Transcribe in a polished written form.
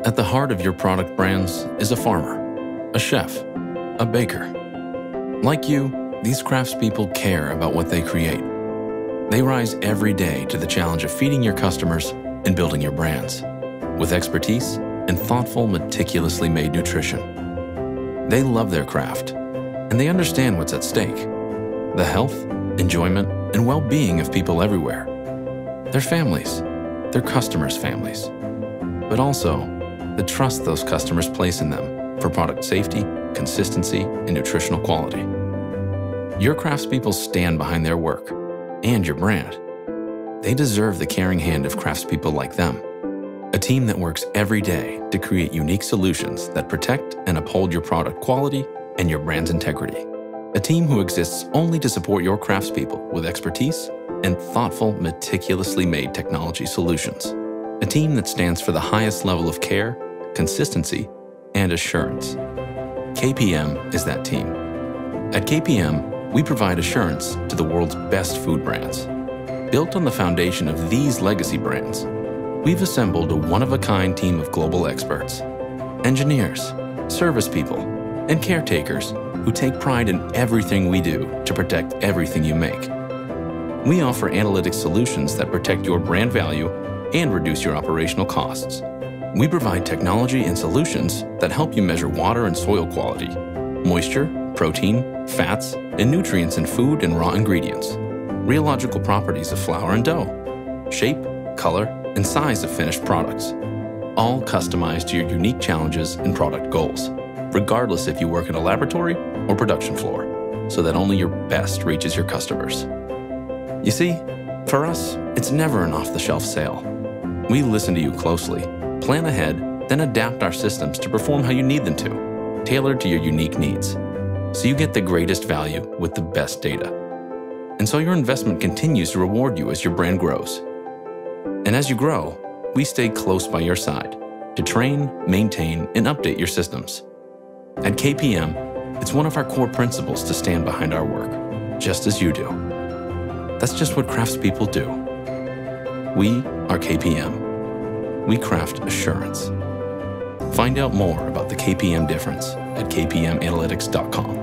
At the heart of your product brands is a farmer, a chef, a baker. Like you, these craftspeople care about what they create. They rise every day to the challenge of feeding your customers and building your brands, with expertise and thoughtful, meticulously made nutrition. They love their craft, and they understand what's at stake: the health, enjoyment, and well-being of people everywhere. Their families, their customers' families, but also the trust those customers place in them for product safety, consistency, and nutritional quality. Your craftspeople stand behind their work and your brand. They deserve the caring hand of craftspeople like them, a team that works every day to create unique solutions that protect and uphold your product quality and your brand's integrity. A team who exists only to support your craftspeople with expertise and thoughtful, meticulously made technology solutions. A team that stands for the highest level of care, consistency, and assurance. KPM is that team. At KPM, we provide assurance to the world's best food brands. Built on the foundation of these legacy brands, we've assembled a one-of-a-kind team of global experts, engineers, service people, and caretakers who take pride in everything we do to protect everything you make. We offer analytic solutions that protect your brand value and reduce your operational costs. We provide technology and solutions that help you measure water and soil quality, moisture, protein, fats, and nutrients in food and raw ingredients, rheological properties of flour and dough, shape, color, and size of finished products, all customized to your unique challenges and product goals, regardless if you work in a laboratory or production floor, so that only your best reaches your customers. You see, for us, it's never an off-the-shelf sale. We listen to you closely, plan ahead, then adapt our systems to perform how you need them to, tailored to your unique needs, so you get the greatest value with the best data. And so your investment continues to reward you as your brand grows. And as you grow, we stay close by your side to train, maintain, and update your systems. At KPM, it's one of our core principles to stand behind our work, just as you do. That's just what craftspeople do. We are KPM. We craft assurance. Find out more about the KPM difference at kpmanalytics.com.